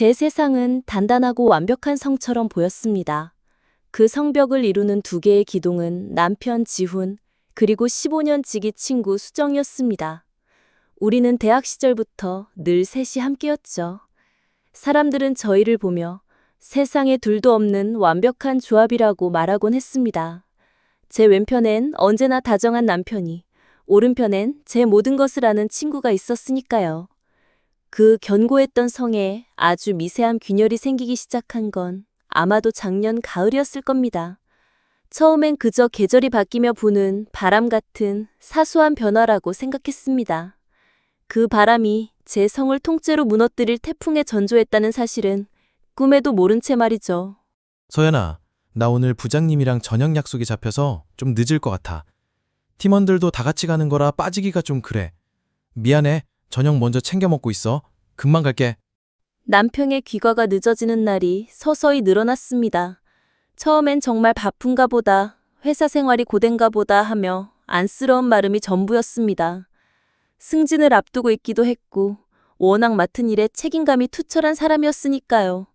제 세상은 단단하고 완벽한 성처럼 보였습니다. 그 성벽을 이루는 두 개의 기둥은 남편 지훈, 그리고 15년 지기 친구 수정이었습니다. 우리는 대학 시절부터 늘 셋이 함께였죠. 사람들은 저희를 보며 세상에 둘도 없는 완벽한 조합이라고 말하곤 했습니다. 제 왼편엔 언제나 다정한 남편이, 오른편엔 제 모든 것을 아는 친구가 있었으니까요. 그 견고했던 성에 아주 미세한 균열이 생기기 시작한 건 아마도 작년 가을이었을 겁니다. 처음엔 그저 계절이 바뀌며 부는 바람 같은 사소한 변화라고 생각했습니다. 그 바람이 제 성을 통째로 무너뜨릴 태풍에 전조했다는 사실은 꿈에도 모른 채 말이죠. 서연아, 나 오늘 부장님이랑 저녁 약속이 잡혀서 좀 늦을 것 같아. 팀원들도 다 같이 가는 거라 빠지기가 좀 그래. 미안해. 저녁 먼저 챙겨 먹고 있어. 금방 갈게. 남편의 귀가가 늦어지는 날이 서서히 늘어났습니다. 처음엔 정말 바쁜가 보다, 회사 생활이 고된가 보다 하며 안쓰러운 마음이 전부였습니다. 승진을 앞두고 있기도 했고 워낙 맡은 일에 책임감이 투철한 사람이었으니까요.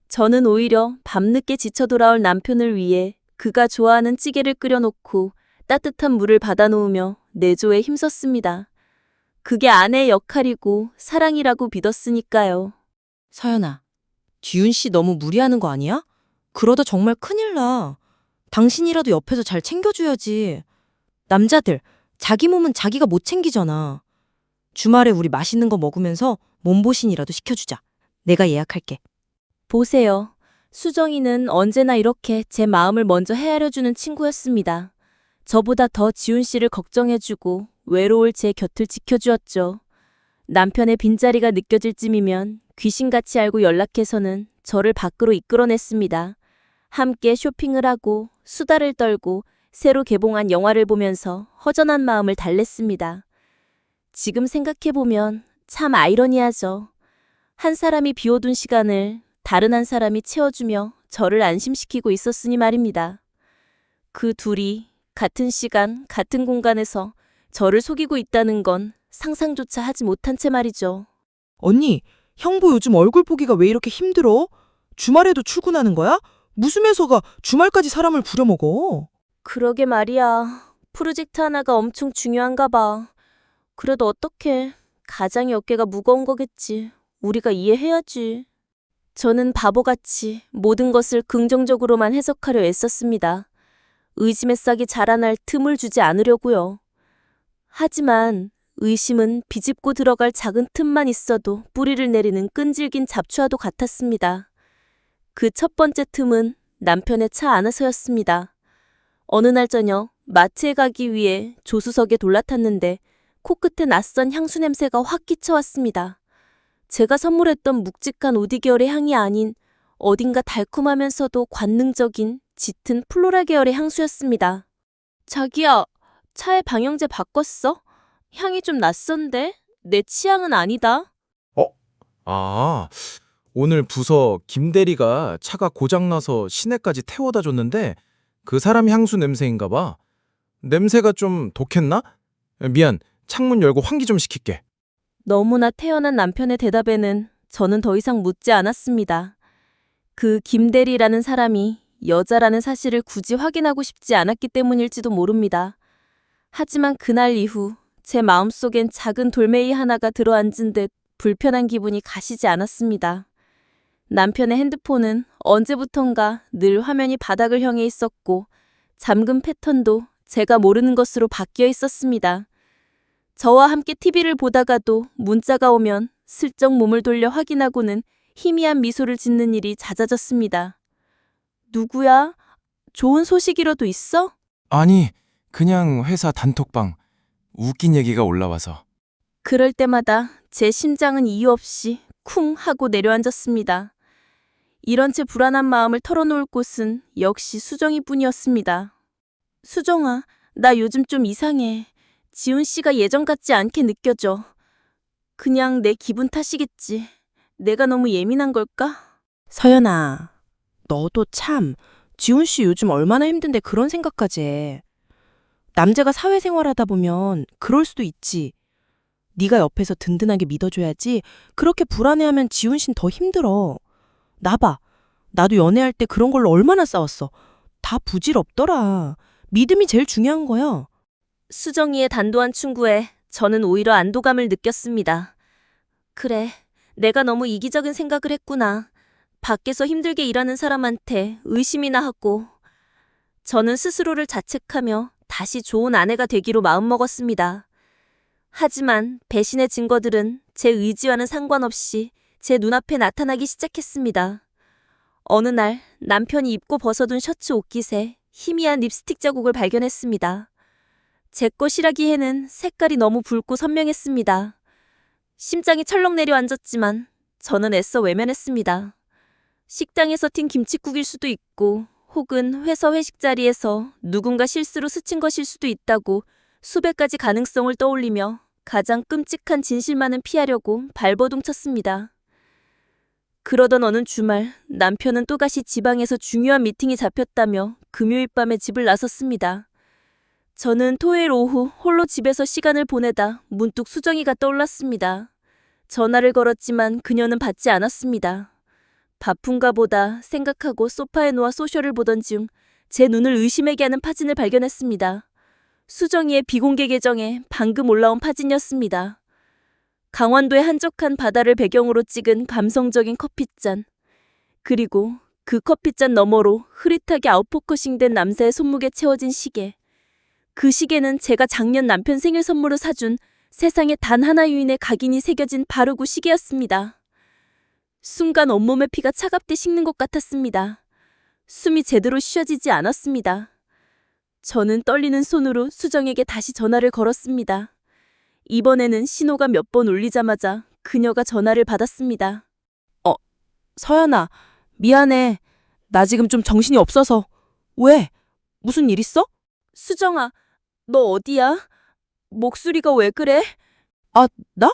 저는 오히려 밤늦게 지쳐 돌아올 남편을 위해 그가 좋아하는 찌개를 끓여놓고 따뜻한 물을 받아놓으며 내조에 힘썼습니다. 그게 아내의 역할이고 사랑이라고 믿었으니까요. 서연아, 지훈 씨 너무 무리하는 거 아니야? 그러다 정말 큰일 나. 당신이라도 옆에서 잘 챙겨줘야지. 남자들, 자기 몸은 자기가 못 챙기잖아. 주말에 우리 맛있는 거 먹으면서 몸보신이라도 시켜주자. 내가 예약할게. 보세요. 수정이는 언제나 이렇게 제 마음을 먼저 헤아려주는 친구였습니다. 저보다 더 지훈 씨를 걱정해주고 외로울 제 곁을 지켜주었죠. 남편의 빈자리가 느껴질 쯤이면 귀신같이 알고 연락해서는 저를 밖으로 이끌어냈습니다. 함께 쇼핑을 하고 수다를 떨고 새로 개봉한 영화를 보면서 허전한 마음을 달랬습니다. 지금 생각해보면 참 아이러니하죠. 한 사람이 비워둔 시간을 다른 한 사람이 채워주며 저를 안심시키고 있었으니 말입니다. 그 둘이 같은 시간, 같은 공간에서 저를 속이고 있다는 건 상상조차 하지 못한 채 말이죠. 언니, 형부 요즘 얼굴 보기가 왜 이렇게 힘들어? 주말에도 출근하는 거야? 무슨 회사가 주말까지 사람을 부려먹어? 그러게 말이야. 프로젝트 하나가 엄청 중요한가 봐. 그래도 어떡해. 가장의 어깨가 무거운 거겠지. 우리가 이해해야지. 저는 바보같이 모든 것을 긍정적으로만 해석하려 애썼습니다. 의심의 싹이 자라날 틈을 주지 않으려고요. 하지만 의심은 비집고 들어갈 작은 틈만 있어도 뿌리를 내리는 끈질긴 잡초와도 같았습니다. 그 첫 번째 틈은 남편의 차 안에서였습니다. 어느 날 저녁 마트에 가기 위해 조수석에 올라탔는데 코끝에 낯선 향수 냄새가 확 끼쳐왔습니다. 제가 선물했던 묵직한 우디 계열의 향이 아닌 어딘가 달콤하면서도 관능적인 짙은 플로라 계열의 향수였습니다. 자기야, 차에 방향제 바꿨어? 향이 좀 낯선데? 내 취향은 아니다. 오늘 부서 김 대리가 차가 고장나서 시내까지 태워다 줬는데 그 사람 향수 냄새인가 봐. 냄새가 좀 독했나? 미안, 창문 열고 환기 좀 시킬게. 너무나 태연한 남편의 대답에는 저는 더 이상 묻지 않았습니다. 그 김대리라는 사람이 여자라는 사실을 굳이 확인하고 싶지 않았기 때문일지도 모릅니다. 하지만 그날 이후 제 마음속엔 작은 돌멩이 하나가 들어앉은 듯 불편한 기분이 가시지 않았습니다. 남편의 핸드폰은 언제부턴가 늘 화면이 바닥을 향해 있었고 잠금 패턴도 제가 모르는 것으로 바뀌어 있었습니다. 저와 함께 TV를 보다가도 문자가 오면 슬쩍 몸을 돌려 확인하고는 희미한 미소를 짓는 일이 잦아졌습니다. 누구야? 좋은 소식이라도 있어? 아니, 그냥 회사 단톡방. 웃긴 얘기가 올라와서. 그럴 때마다 제 심장은 이유 없이 쿵 하고 내려앉았습니다. 이런 채 불안한 마음을 털어놓을 곳은 역시 수정이뿐이었습니다. 수정아, 나 요즘 좀 이상해. 지훈 씨가 예전 같지 않게 느껴져. 그냥 내 기분 탓이겠지. 내가 너무 예민한 걸까? 서연아, 너도 참 지훈 씨 요즘 얼마나 힘든데 그런 생각까지 해. 남자가 사회생활 하다 보면 그럴 수도 있지. 네가 옆에서 든든하게 믿어줘야지. 그렇게 불안해하면 지훈 씨는 더 힘들어. 나 봐. 나도 연애할 때 그런 걸로 얼마나 싸웠어. 다 부질없더라. 믿음이 제일 중요한 거야. 수정이의 단도한 충고에 저는 오히려 안도감을 느꼈습니다. 그래, 내가 너무 이기적인 생각을 했구나. 밖에서 힘들게 일하는 사람한테 의심이나 하고. 저는 스스로를 자책하며 다시 좋은 아내가 되기로 마음먹었습니다. 하지만 배신의 증거들은 제 의지와는 상관없이 제 눈앞에 나타나기 시작했습니다. 어느 날 남편이 입고 벗어둔 셔츠 옷깃에 희미한 립스틱 자국을 발견했습니다. 제 것이라기에는 색깔이 너무 붉고 선명했습니다. 심장이 철렁 내려앉았지만 저는 애써 외면했습니다. 식당에서 튄 김칫국일 수도 있고 혹은 회사 회식 자리에서 누군가 실수로 스친 것일 수도 있다고 수백 가지 가능성을 떠올리며 가장 끔찍한 진실만은 피하려고 발버둥 쳤습니다. 그러던 어느 주말 남편은 또다시 지방에서 중요한 미팅이 잡혔다며 금요일 밤에 집을 나섰습니다. 저는 토요일 오후 홀로 집에서 시간을 보내다 문득 수정이가 떠올랐습니다. 전화를 걸었지만 그녀는 받지 않았습니다. 바쁜가 보다 생각하고 소파에 누워 소셜을 보던 중 제 눈을 의심하게 하는 파진을 발견했습니다. 수정이의 비공개 계정에 방금 올라온 파진이었습니다. 강원도의 한적한 바다를 배경으로 찍은 감성적인 커피잔. 그리고 그 커피잔 너머로 흐릿하게 아웃포커싱된 남자의 손목에 채워진 시계. 그 시계는 제가 작년 남편 생일 선물로 사준 세상에 단 하나 유인의 각인이 새겨진 바르고 시계였습니다. 순간 온몸의 피가 차갑게 식는 것 같았습니다. 숨이 제대로 쉬어지지 않았습니다. 저는 떨리는 손으로 수정에게 다시 전화를 걸었습니다. 이번에는 신호가 몇 번 울리자마자 그녀가 전화를 받았습니다. 서연아, 미안해. 나 지금 좀 정신이 없어서. 왜? 무슨 일 있어? 수정아, 너 어디야? 목소리가 왜 그래? 나?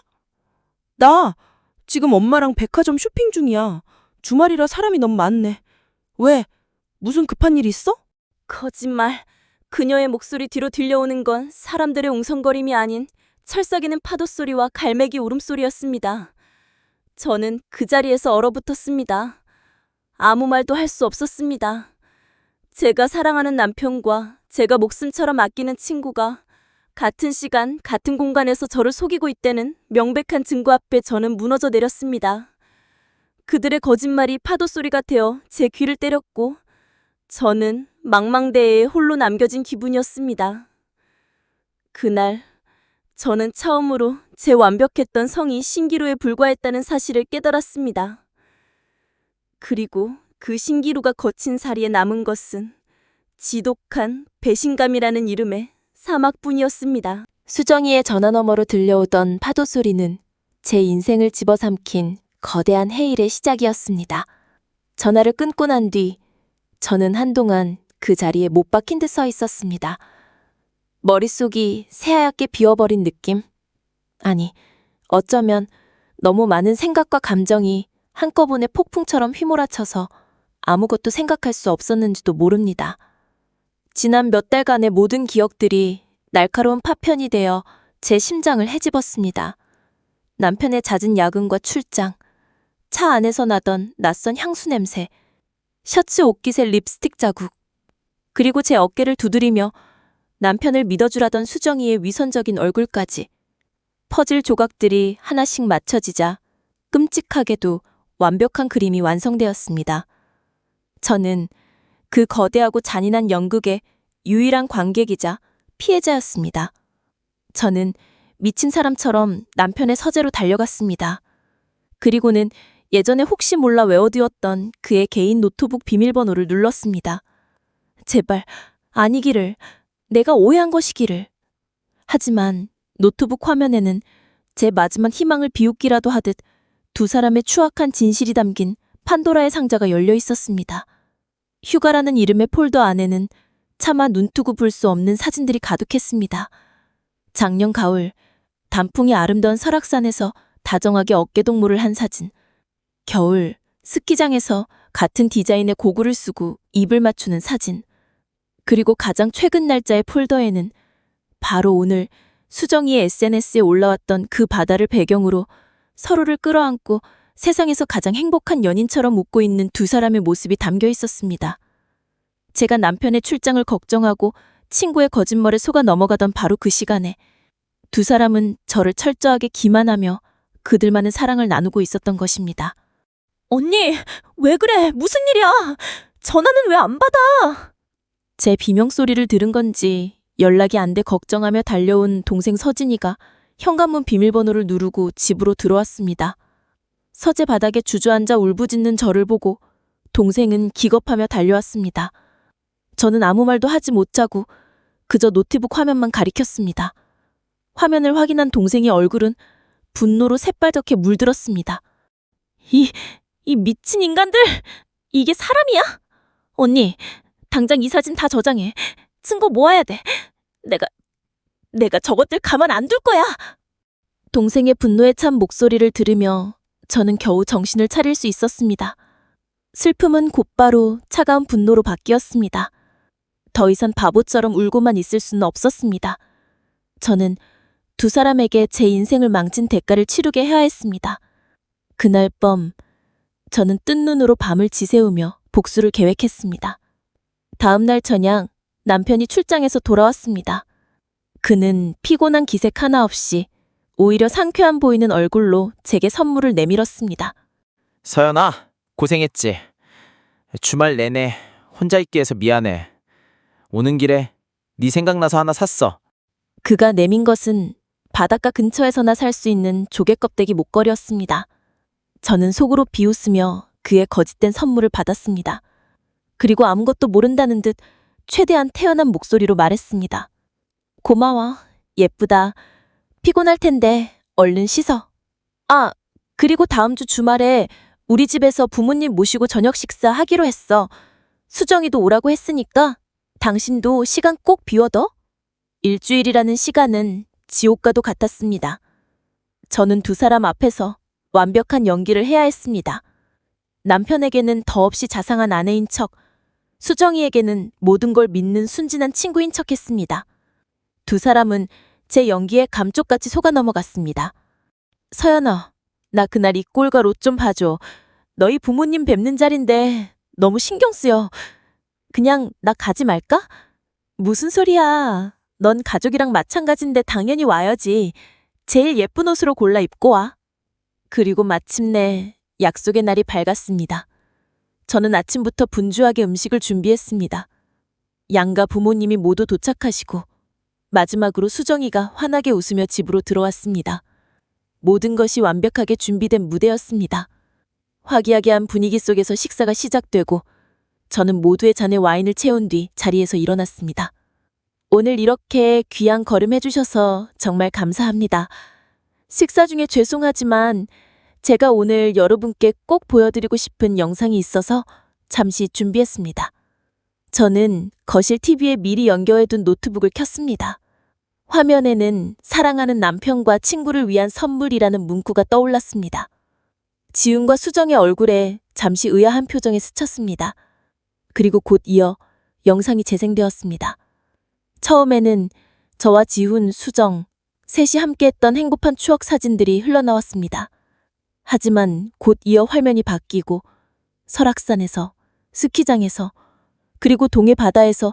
나 지금 엄마랑 백화점 쇼핑 중이야. 주말이라 사람이 너무 많네. 왜? 무슨 급한 일 있어? 거짓말. 그녀의 목소리 뒤로 들려오는 건 사람들의 웅성거림이 아닌 철썩이는 파도 소리와 갈매기 울음소리였습니다. 저는 그 자리에서 얼어붙었습니다. 아무 말도 할 수 없었습니다. 제가 사랑하는 남편과 제가 목숨처럼 아끼는 친구가 같은 시간, 같은 공간에서 저를 속이고 있다는 명백한 증거 앞에 저는 무너져 내렸습니다. 그들의 거짓말이 파도 소리가 되어 제 귀를 때렸고 저는 망망대해에 홀로 남겨진 기분이었습니다. 그날 저는 처음으로 제 완벽했던 성이 신기루에 불과했다는 사실을 깨달았습니다. 그리고 그 신기루가 거친 사리에 남은 것은 지독한 배신감이라는 이름의 사막뿐이었습니다. 수정이의 전화 너머로 들려오던 파도 소리는 제 인생을 집어삼킨 거대한 해일의 시작이었습니다. 전화를 끊고 난 뒤 저는 한동안 그 자리에 못 박힌 듯 서 있었습니다. 머릿속이 새하얗게 비워버린 느낌? 아니, 어쩌면 너무 많은 생각과 감정이 한꺼번에 폭풍처럼 휘몰아쳐서 아무것도 생각할 수 없었는지도 모릅니다. 지난 몇 달간의 모든 기억들이 날카로운 파편이 되어 제 심장을 헤집었습니다. 남편의 잦은 야근과 출장, 차 안에서 나던 낯선 향수 냄새, 셔츠 옷깃의 립스틱 자국, 그리고 제 어깨를 두드리며 남편을 믿어주라던 수정이의 위선적인 얼굴까지. 퍼즐 조각들이 하나씩 맞춰지자 끔찍하게도 완벽한 그림이 완성되었습니다. 저는 그 거대하고 잔인한 연극의 유일한 관객이자 피해자였습니다. 저는 미친 사람처럼 남편의 서재로 달려갔습니다. 그리고는 예전에 혹시 몰라 외워두었던 그의 개인 노트북 비밀번호를 눌렀습니다. 제발 아니기를, 내가 오해한 것이기를. 하지만 노트북 화면에는 제 마지막 희망을 비웃기라도 하듯 두 사람의 추악한 진실이 담긴 판도라의 상자가 열려 있었습니다. 휴가라는 이름의 폴더 안에는 차마 눈뜨고 볼 수 없는 사진들이 가득했습니다. 작년 가을, 단풍이 아름다운 설악산에서 다정하게 어깨동무를 한 사진. 겨울, 스키장에서 같은 디자인의 고글을 쓰고 입을 맞추는 사진. 그리고 가장 최근 날짜의 폴더에는 바로 오늘 수정이의 SNS에 올라왔던 그 바다를 배경으로 서로를 끌어안고 세상에서 가장 행복한 연인처럼 웃고 있는 두 사람의 모습이 담겨 있었습니다. 제가 남편의 출장을 걱정하고 친구의 거짓말에 속아 넘어가던 바로 그 시간에 두 사람은 저를 철저하게 기만하며 그들만의 사랑을 나누고 있었던 것입니다. 언니, 왜 그래? 무슨 일이야? 전화는 왜 안 받아? 제 비명소리를 들은 건지 연락이 안 돼 걱정하며 달려온 동생 서진이가 현관문 비밀번호를 누르고 집으로 들어왔습니다. 서재 바닥에 주저앉아 울부짖는 저를 보고 동생은 기겁하며 달려왔습니다. 저는 아무 말도 하지 못하고 그저 노트북 화면만 가리켰습니다. 화면을 확인한 동생의 얼굴은 분노로 새빨갛게 물들었습니다. 이 미친 인간들! 이게 사람이야? 언니, 당장 이 사진 다 저장해. 증거 모아야 돼. 내가 저것들 가만 안 둘 거야. 동생의 분노에 찬 목소리를 들으며 저는 겨우 정신을 차릴 수 있었습니다. 슬픔은 곧바로 차가운 분노로 바뀌었습니다. 더 이상 바보처럼 울고만 있을 수는 없었습니다. 저는 두 사람에게 제 인생을 망친 대가를 치르게 해야 했습니다. 그날 밤, 저는 뜬 눈으로 밤을 지새우며 복수를 계획했습니다. 다음 날 저녁, 남편이 출장에서 돌아왔습니다. 그는 피곤한 기색 하나 없이 오히려 상쾌한 보이는 얼굴로 제게 선물을 내밀었습니다. 서연아, 고생했지. 주말 내내 혼자 있게 해서 미안해. 오는 길에 네 생각나서 하나 샀어. 그가 내민 것은 바닷가 근처에서나 살 수 있는 조개껍데기 목걸이였습니다. 저는 속으로 비웃으며 그의 거짓된 선물을 받았습니다. 그리고 아무것도 모른다는 듯 최대한 태연한 목소리로 말했습니다. 고마워. 예쁘다. 피곤할 텐데 얼른 씻어. 아, 그리고 다음 주 주말에 우리 집에서 부모님 모시고 저녁 식사 하기로 했어. 수정이도 오라고 했으니까 당신도 시간 꼭 비워둬. 일주일이라는 시간은 지옥과도 같았습니다. 저는 두 사람 앞에서 완벽한 연기를 해야 했습니다. 남편에게는 더없이 자상한 아내인 척, 수정이에게는 모든 걸 믿는 순진한 친구인 척 했습니다. 두 사람은 제 연기에 감쪽같이 속아 넘어갔습니다. 서연아, 나 그날 이 꼴과 옷 좀 봐줘. 너희 부모님 뵙는 자리인데 너무 신경 쓰여. 그냥 나 가지 말까? 무슨 소리야. 넌 가족이랑 마찬가지인데 당연히 와야지. 제일 예쁜 옷으로 골라 입고 와. 그리고 마침내 약속의 날이 밝았습니다. 저는 아침부터 분주하게 음식을 준비했습니다. 양가 부모님이 모두 도착하시고 마지막으로 수정이가 환하게 웃으며 집으로 들어왔습니다. 모든 것이 완벽하게 준비된 무대였습니다. 화기애애한 분위기 속에서 식사가 시작되고 저는 모두의 잔에 와인을 채운 뒤 자리에서 일어났습니다. 오늘 이렇게 귀한 걸음 해주셔서 정말 감사합니다. 식사 중에 죄송하지만 제가 오늘 여러분께 꼭 보여드리고 싶은 영상이 있어서 잠시 준비했습니다. 저는 거실 TV에 미리 연결해둔 노트북을 켰습니다. 화면에는 사랑하는 남편과 친구를 위한 선물이라는 문구가 떠올랐습니다. 지훈과 수정의 얼굴에 잠시 의아한 표정이 스쳤습니다. 그리고 곧 이어 영상이 재생되었습니다. 처음에는 저와 지훈, 수정, 셋이 함께했던 행복한 추억 사진들이 흘러나왔습니다. 하지만 곧 이어 화면이 바뀌고 설악산에서, 스키장에서, 그리고 동해 바다에서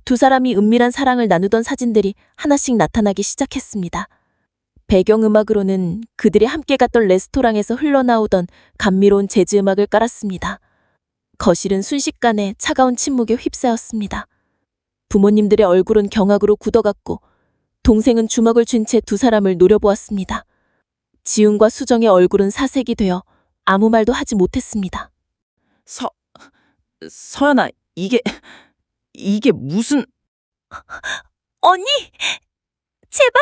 두 사람이 은밀한 사랑을 나누던 사진들이 하나씩 나타나기 시작했습니다. 배경음악으로는 그들이 함께 갔던 레스토랑에서 흘러나오던 감미로운 재즈 음악을 깔았습니다. 거실은 순식간에 차가운 침묵에 휩싸였습니다. 부모님들의 얼굴은 경악으로 굳어갔고 동생은 주먹을 쥔 채 두 사람을 노려보았습니다. 지훈과 수정의 얼굴은 사색이 되어 아무 말도 하지 못했습니다. 서연아, 이게 무슨... 언니! 제발!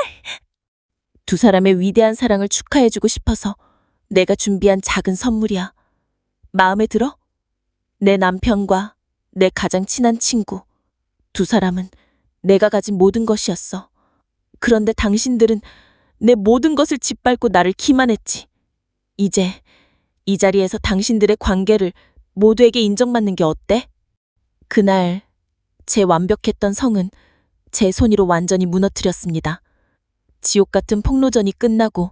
두 사람의 위대한 사랑을 축하해주고 싶어서 내가 준비한 작은 선물이야. 마음에 들어? 내 남편과 내 가장 친한 친구. 두 사람은 내가 가진 모든 것이었어. 그런데 당신들은 내 모든 것을 짓밟고 나를 기만했지. 이제 이 자리에서 당신들의 관계를 모두에게 인정받는 게 어때? 그날 제 완벽했던 성은 제 손으로 완전히 무너뜨렸습니다. 지옥 같은 폭로전이 끝나고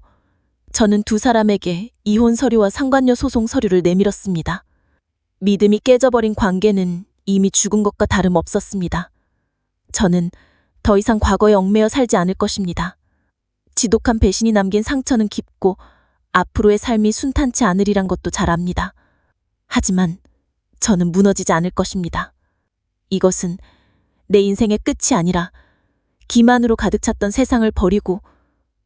저는 두 사람에게 이혼 서류와 상관녀 소송 서류를 내밀었습니다. 믿음이 깨져버린 관계는 이미 죽은 것과 다름없었습니다. 저는 더 이상 과거에 얽매여 살지 않을 것입니다. 지독한 배신이 남긴 상처는 깊고 앞으로의 삶이 순탄치 않으리란 것도 잘 압니다. 하지만 저는 무너지지 않을 것입니다. 이것은 내 인생의 끝이 아니라 기만으로 가득 찼던 세상을 버리고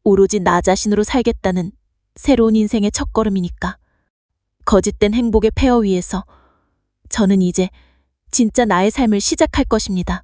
오로지 나 자신으로 살겠다는 새로운 인생의 첫걸음이니까. 거짓된 행복의 폐허 위에서 저는 이제 진짜 나의 삶을 시작할 것입니다.